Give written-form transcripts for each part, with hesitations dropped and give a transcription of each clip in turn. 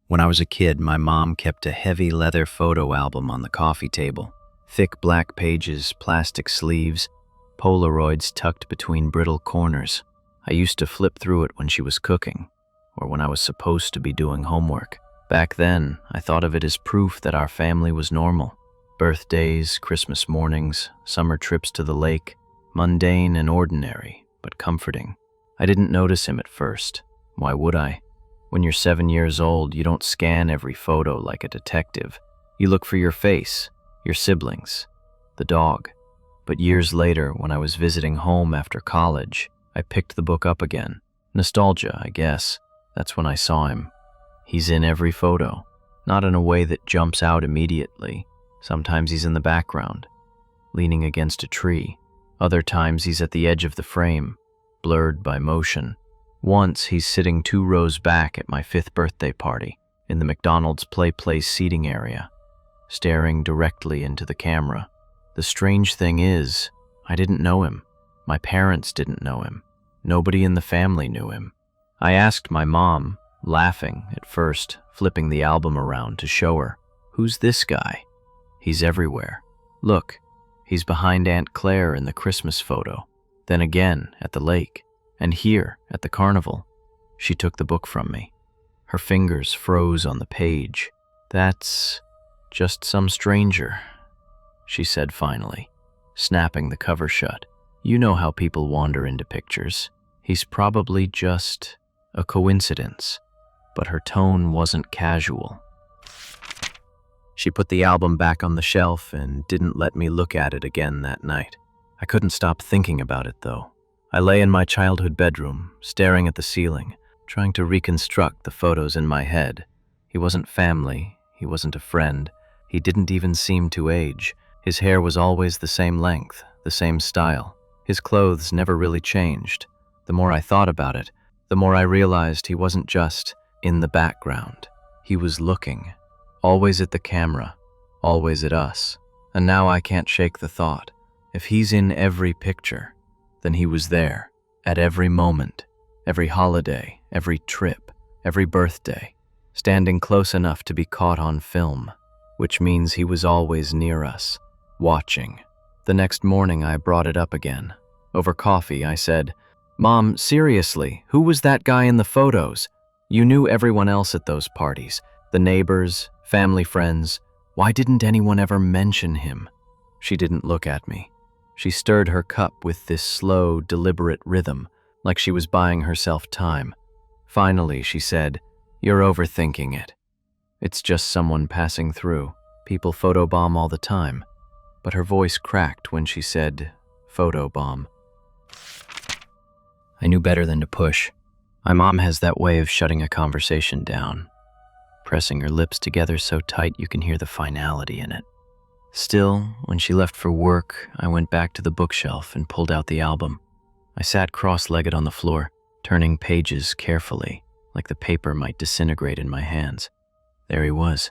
When I was a kid, my mom kept a heavy leather photo album on the coffee table. Thick black pages, plastic sleeves, Polaroids tucked between brittle corners. I used to flip through it when she was cooking, or when I was supposed to be doing homework. Back then, I thought of it as proof that our family was normal. Birthdays, Christmas mornings, summer trips to the lake, mundane and ordinary, but comforting. I didn't notice him at first. Why would I? When you're 7 years old, you don't scan every photo like a detective. You look for your face, your siblings, the dog. But years later, when I was visiting home after college, I picked the book up again. Nostalgia, I guess. That's when I saw him. He's in every photo, not in a way that jumps out immediately. Sometimes he's in the background, leaning against a tree. Other times he's at the edge of the frame, blurred by motion. Once he's sitting 2 rows back at my 5th birthday party in the McDonald's Play Place seating area, staring directly into the camera. The strange thing is, I didn't know him. My parents didn't know him. Nobody in the family knew him. I asked my mom, laughing at first, flipping the album around to show her. Who's this guy? He's everywhere. Look, he's behind Aunt Claire in the Christmas photo, then again at the lake, and here at the carnival. She took the book from me. Her fingers froze on the page. That's just some stranger, she said finally, snapping the cover shut. You know how people wander into pictures. He's probably just a coincidence. But her tone wasn't casual. She put the album back on the shelf and didn't let me look at it again that night. I couldn't stop thinking about it, though. I lay in my childhood bedroom, staring at the ceiling, trying to reconstruct the photos in my head. He wasn't family, he wasn't a friend, he didn't even seem to age. His hair was always the same length, the same style. His clothes never really changed. The more I thought about it, the more I realized he wasn't just in the background. He was looking, always at the camera, always at us. And now I can't shake the thought. If he's in every picture, then he was there, at every moment, every holiday, every trip, every birthday, standing close enough to be caught on film, which means he was always near us, watching. The next morning I brought it up again. Over coffee, I said, "Mom, seriously, who was that guy in the photos? You knew everyone else at those parties, the neighbors, family friends. Why didn't anyone ever mention him?" She didn't look at me. She stirred her cup with this slow, deliberate rhythm, like she was buying herself time. Finally, she said, "You're overthinking it. It's just someone passing through. People photobomb all the time." But her voice cracked when she said, "photobomb." I knew better than to push. My mom has that way of shutting a conversation down, pressing her lips together so tight you can hear the finality in it. Still, when she left for work, I went back to the bookshelf and pulled out the album. I sat cross-legged on the floor, turning pages carefully, like the paper might disintegrate in my hands. There he was,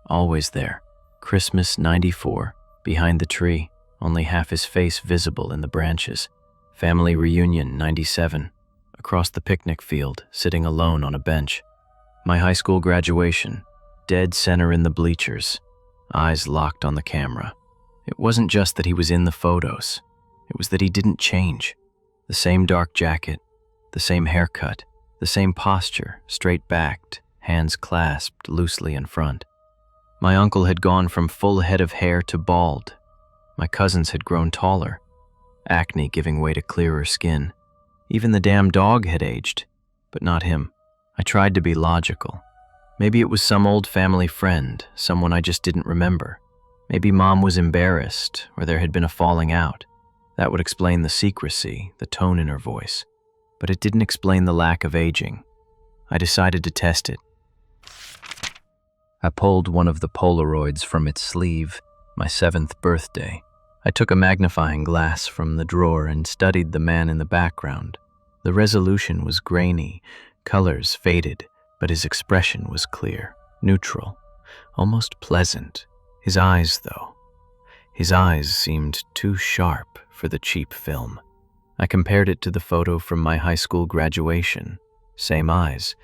always there. Christmas '94, behind the tree, only half his face visible in the branches. Family reunion '97, across the picnic field, sitting alone on a bench. My high school graduation, dead center in the bleachers, eyes locked on the camera. It wasn't just that he was in the photos. It was that he didn't change. The same dark jacket, the same haircut, the same posture, straight-backed, hands clasped loosely in front. My uncle had gone from full head of hair to bald. My cousins had grown taller, acne giving way to clearer skin. Even the damn dog had aged, but not him. I tried to be logical. Maybe it was some old family friend, someone I just didn't remember. Maybe Mom was embarrassed, or there had been a falling out. That would explain the secrecy, the tone in her voice. But it didn't explain the lack of aging. I decided to test it. I pulled one of the Polaroids from its sleeve, my 7th birthday. I took a magnifying glass from the drawer and studied the man in the background. The resolution was grainy, colors faded, but his expression was clear, neutral, almost pleasant. His eyes, though. His eyes seemed too sharp for the cheap film. I compared it to the photo from my high school graduation. Same eyes,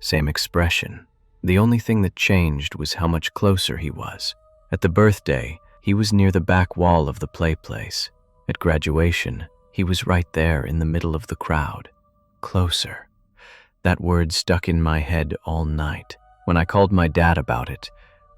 same expression. The only thing that changed was how much closer he was. At the birthday, he was near the back wall of the play place. At graduation, he was right there in the middle of the crowd. Closer. That word stuck in my head all night. When I called my dad about it,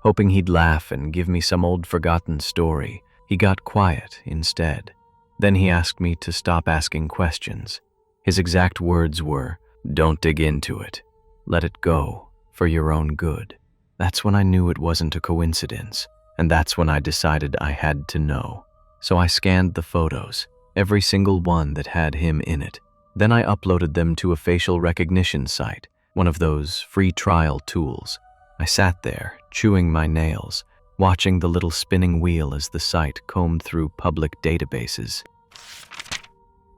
hoping he'd laugh and give me some old forgotten story, he got quiet instead. Then he asked me to stop asking questions. His exact words were, "Don't dig into it. Let it go for your own good." That's when I knew it wasn't a coincidence, and that's when I decided I had to know. So I scanned the photos, every single one that had him in it. Then I uploaded them to a facial recognition site, one of those free trial tools. I sat there, chewing my nails, watching the little spinning wheel as the site combed through public databases.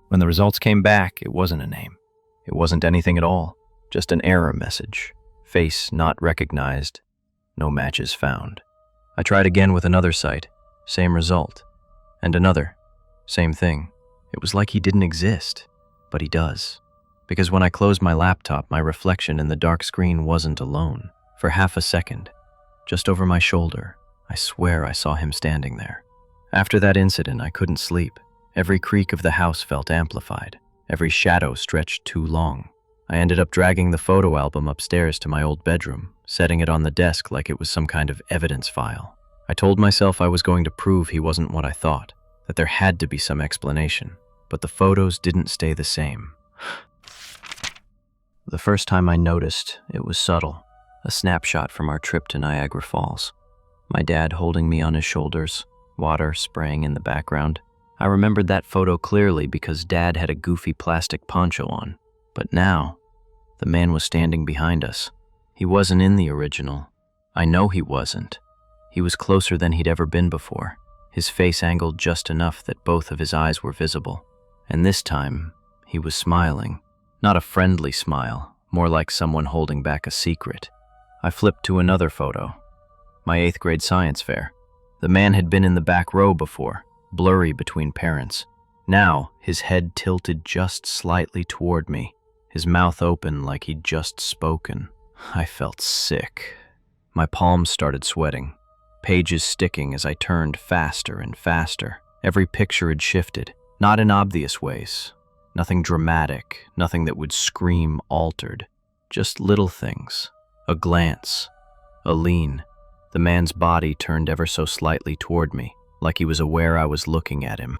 When the results came back, it wasn't a name. It wasn't anything at all, just an error message. Face not recognized, no matches found. I tried again with another site, same result. And another, same thing. It was like he didn't exist, but he does. Because when I closed my laptop, my reflection in the dark screen wasn't alone. For half a second, just over my shoulder, I swear I saw him standing there. After that incident, I couldn't sleep. Every creak of the house felt amplified. Every shadow stretched too long. I ended up dragging the photo album upstairs to my old bedroom, setting it on the desk like it was some kind of evidence file. I told myself I was going to prove he wasn't what I thought, that there had to be some explanation, but the photos didn't stay the same. The first time I noticed, it was subtle. A snapshot from our trip to Niagara Falls. My dad holding me on his shoulders, water spraying in the background. I remembered that photo clearly because Dad had a goofy plastic poncho on. But now, the man was standing behind us. He wasn't in the original. I know he wasn't. He was closer than he'd ever been before, his face angled just enough that both of his eyes were visible. And this time, he was smiling. Not a friendly smile, more like someone holding back a secret. I flipped to another photo. My 8th grade science fair. The man had been in the back row before, blurry between parents. Now, his head tilted just slightly toward me, his mouth open like he'd just spoken. I felt sick. My palms started sweating, pages sticking as I turned faster and faster. Every picture had shifted, not in obvious ways. Nothing dramatic, nothing that would scream altered. Just little things. A glance, a lean. The man's body turned ever so slightly toward me, like he was aware I was looking at him.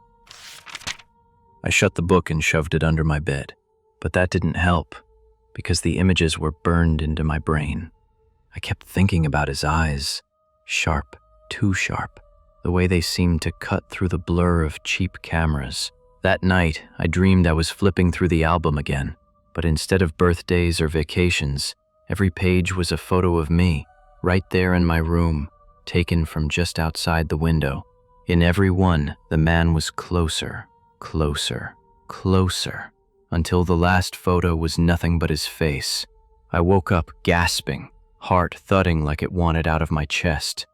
I shut the book and shoved it under my bed, but that didn't help, because the images were burned into my brain. I kept thinking about his eyes, sharp, too sharp, the way they seemed to cut through the blur of cheap cameras. That night, I dreamed I was flipping through the album again, but instead of birthdays or vacations, every page was a photo of me, right there in my room, taken from just outside the window. In every one, the man was closer, closer, closer, until the last photo was nothing but his face. I woke up gasping, heart thudding like it wanted out of my chest.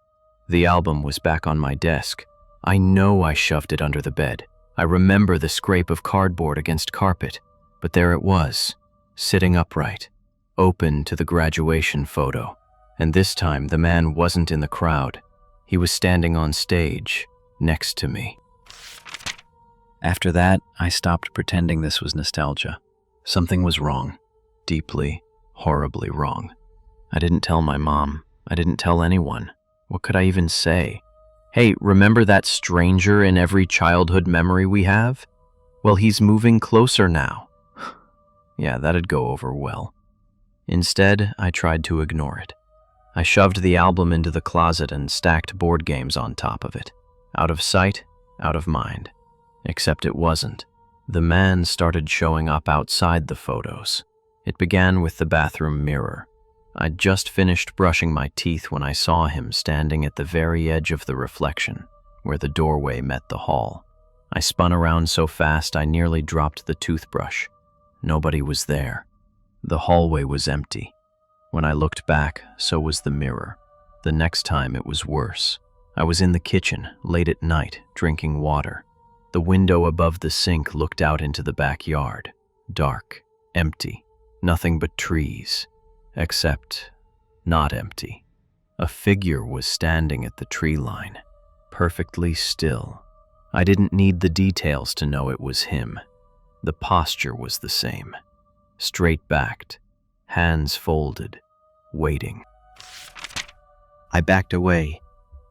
The album was back on my desk. I know I shoved it under the bed. I remember the scrape of cardboard against carpet, but there it was, sitting upright, open to the graduation photo. And this time, the man wasn't in the crowd. He was standing on stage, next to me. After that, I stopped pretending this was nostalgia. Something was wrong. Deeply, horribly wrong. I didn't tell my mom. I didn't tell anyone. What could I even say? Hey, remember that stranger in every childhood memory we have? Well, he's moving closer now. Yeah, that'd go over well. Instead, I tried to ignore it. I shoved the album into the closet and stacked board games on top of it. Out of sight, out of mind. Except it wasn't. The man started showing up outside the photos. It began with the bathroom mirror. I'd just finished brushing my teeth when I saw him standing at the very edge of the reflection, where the doorway met the hall. I spun around so fast I nearly dropped the toothbrush. Nobody was there. The hallway was empty. When I looked back, so was the mirror. The next time it was worse. I was in the kitchen, late at night, drinking water. The window above the sink looked out into the backyard. Dark, empty, nothing but trees. Except not empty. A figure was standing at the tree line, perfectly still. I didn't need the details to know it was him. The posture was the same, straight-backed, hands folded, waiting. I backed away,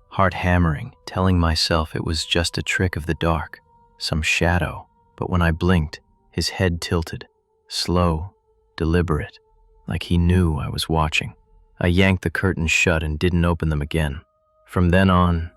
heart hammering, telling myself it was just a trick of the dark, some shadow. But when I blinked, his head tilted, slow, deliberate, like he knew I was watching. I yanked the curtains shut and didn't open them again. From then on,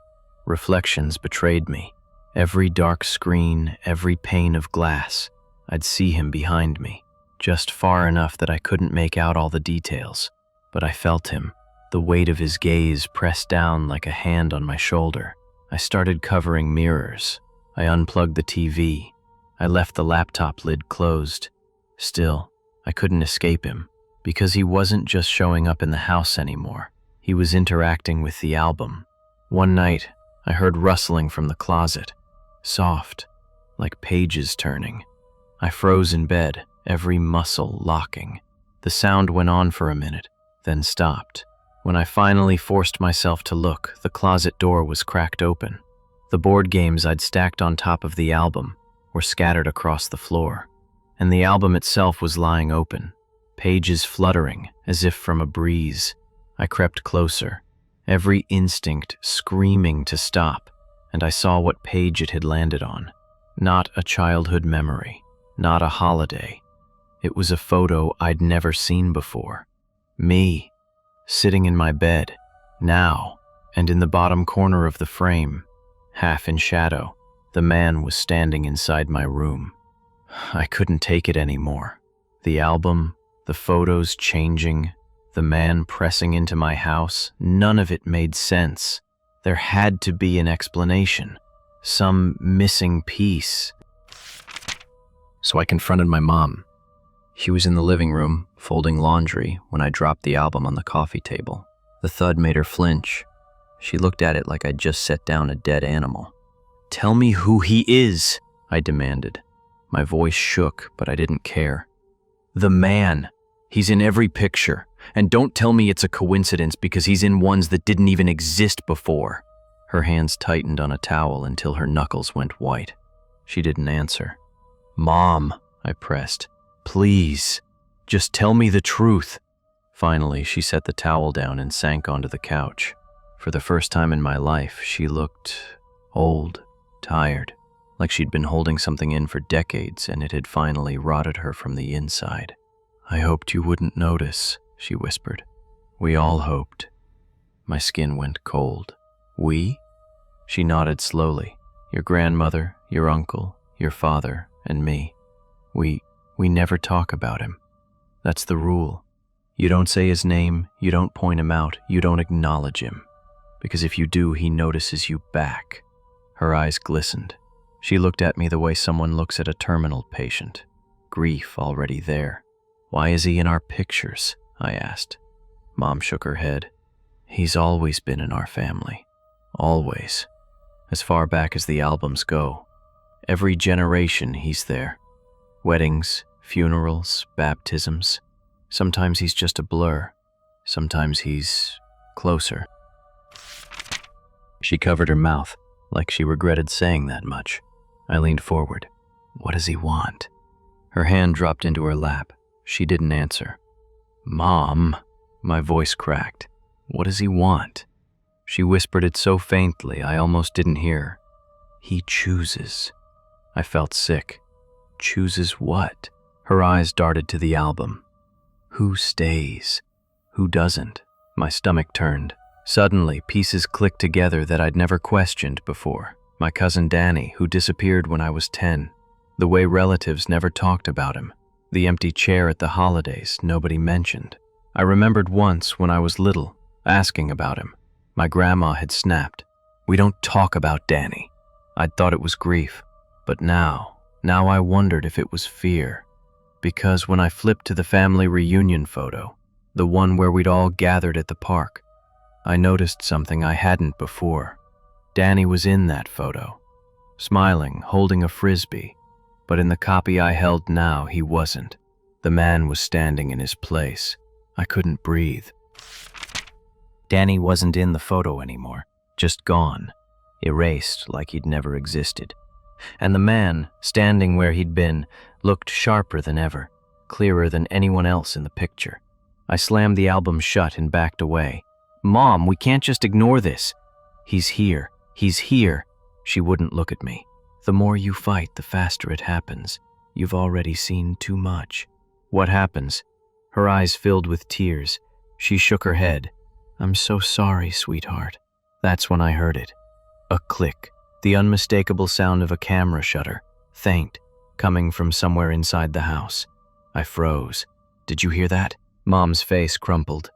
reflections betrayed me. Every dark screen, every pane of glass, I'd see him behind me, just far enough that I couldn't make out all the details. But I felt him, the weight of his gaze pressed down like a hand on my shoulder. I started covering mirrors. I unplugged the TV. I left the laptop lid closed. Still, I couldn't escape him, because he wasn't just showing up in the house anymore. He was interacting with the album. One night, I heard rustling from the closet, soft, like pages turning. I froze in bed, every muscle locking. The sound went on for a minute, then stopped. When I finally forced myself to look, the closet door was cracked open. The board games I'd stacked on top of the album were scattered across the floor, and the album itself was lying open, pages fluttering as if from a breeze. I crept closer, every instinct screaming to stop, and I saw what page it had landed on. Not a childhood memory, not a holiday. It was a photo I'd never seen before. Me, sitting in my bed, now, and in the bottom corner of the frame, half in shadow, the man was standing inside my room. I couldn't take it anymore. The album, the photos changing, the man pressing into my house, none of it made sense. There had to be an explanation, some missing piece. So I confronted my mom. She was in the living room, folding laundry, when I dropped the album on the coffee table. The thud made her flinch. She looked at it like I'd just set down a dead animal. "Tell me who he is," I demanded. My voice shook, but I didn't care. "The man. He's in every picture. And don't tell me it's a coincidence because he's in ones that didn't even exist before." Her hands tightened on a towel until her knuckles went white. She didn't answer. "Mom," I pressed. "Please, just tell me the truth." Finally, she set the towel down and sank onto the couch. For the first time in my life, she looked old, tired, like she'd been holding something in for decades and it had finally rotted her from the inside. "I hoped you wouldn't notice," she whispered. "We all hoped." My skin went cold. "We?" She nodded slowly. "Your grandmother, your uncle, your father, and me. We never talk about him. That's the rule. You don't say his name, you don't point him out, you don't acknowledge him. Because if you do, he notices you back." Her eyes glistened. She looked at me the way someone looks at a terminal patient. Grief already there. "Why is he in our pictures?" I asked. Mom shook her head. "He's always been in our family. Always. As far back as the albums go. Every generation he's there. Weddings, funerals, baptisms. Sometimes he's just a blur. Sometimes he's closer." She covered her mouth, like she regretted saying that much. I leaned forward. "What does he want?" Her hand dropped into her lap. She didn't answer. "Mom," my voice cracked. "What does he want?" She whispered it so faintly I almost didn't hear. "He chooses." I felt sick. Chooses what? Her eyes darted to the album. Who stays? Who doesn't? My stomach turned. Suddenly, pieces clicked together that I'd never questioned before. My cousin Danny, who disappeared when I was 10. The way relatives never talked about him. The empty chair at the holidays nobody mentioned. I remembered once when I was little, asking about him. My grandma had snapped. "We don't talk about Danny." I'd thought it was grief, but now I wondered if it was fear. Because when I flipped to the family reunion photo, the one where we'd all gathered at the park, I noticed something I hadn't before. Danny was in that photo, smiling, holding a frisbee, but in the copy I held now, he wasn't. The man was standing in his place. I couldn't breathe. Danny wasn't in the photo anymore, just gone, erased like he'd never existed. And the man, standing where he'd been, looked sharper than ever, clearer than anyone else in the picture. I slammed the album shut and backed away. "Mom, we can't just ignore this. He's here. He's here." She wouldn't look at me. "The more you fight, the faster it happens. You've already seen too much." "What happens?" Her eyes filled with tears. She shook her head. "I'm so sorry, sweetheart." That's when I heard it. A click. The unmistakable sound of a camera shutter, faint, coming from somewhere inside the house. I froze. "Did you hear that?" Mom's face crumpled.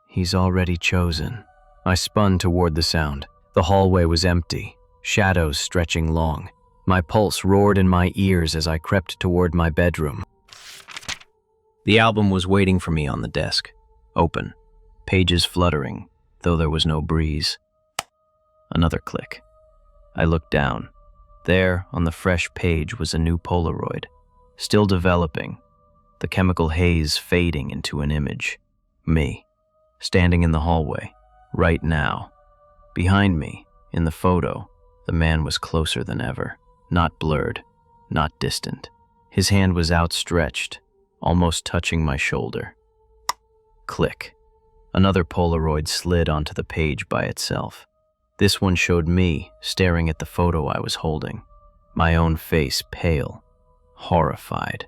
"He's already chosen." I spun toward the sound. The hallway was empty, shadows stretching long. My pulse roared in my ears as I crept toward my bedroom. The album was waiting for me on the desk, open, pages fluttering, though there was no breeze. Another click. I looked down. There, on the fresh page, was a new Polaroid, still developing, the chemical haze fading into an image. Me, standing in the hallway, right now. Behind me, in the photo, the man was closer than ever, not blurred, not distant. His hand was outstretched, almost touching my shoulder. Click. Another Polaroid slid onto the page by itself. This one showed me staring at the photo I was holding, my own face pale, horrified,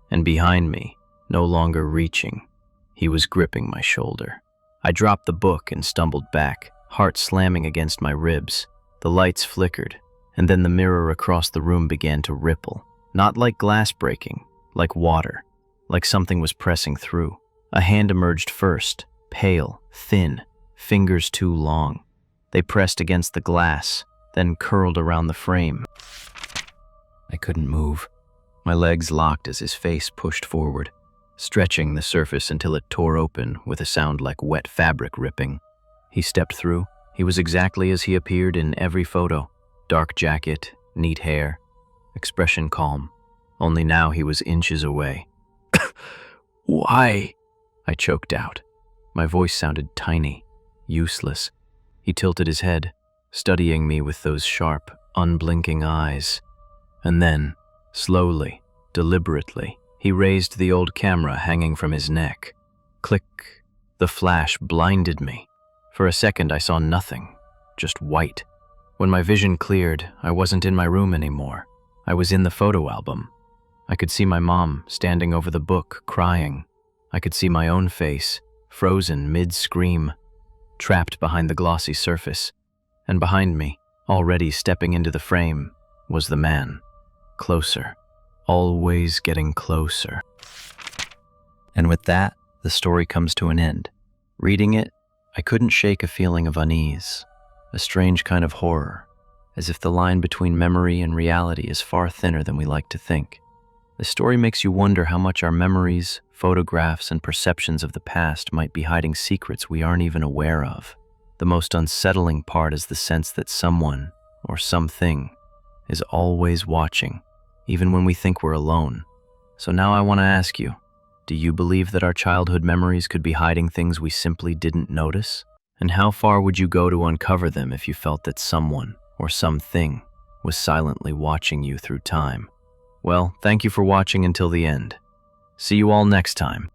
and behind me, no longer reaching, he was gripping my shoulder. I dropped the book and stumbled back, heart slamming against my ribs. The lights flickered, and then the mirror across the room began to ripple, not like glass breaking, like water, like something was pressing through. A hand emerged first, pale, thin, fingers too long. They pressed against the glass, then curled around the frame. I couldn't move. My legs locked as his face pushed forward, stretching the surface until it tore open with a sound like wet fabric ripping. He stepped through. He was exactly as he appeared in every photo. Dark jacket, neat hair, expression calm. Only now he was inches away. "Why?" I choked out. My voice sounded tiny, useless. He tilted his head, studying me with those sharp, unblinking eyes. And then, slowly, deliberately, he raised the old camera hanging from his neck. Click. The flash blinded me. For a second I saw nothing, just white. When my vision cleared, I wasn't in my room anymore. I was in the photo album. I could see my mom standing over the book, crying. I could see my own face, frozen mid-scream, trapped behind the glossy surface. And behind me, already stepping into the frame, was the man. Closer. Always getting closer. And with that, the story comes to an end. Reading it, I couldn't shake a feeling of unease, a strange kind of horror, as if the line between memory and reality is far thinner than we like to think. The story makes you wonder how much our memories, photographs, and perceptions of the past might be hiding secrets we aren't even aware of. The most unsettling part is the sense that someone, or something, is always watching, even when we think we're alone. So now I want to ask you, do you believe that our childhood memories could be hiding things we simply didn't notice? And how far would you go to uncover them if you felt that someone, or something, was silently watching you through time? Well, thank you for watching until the end. See you all next time.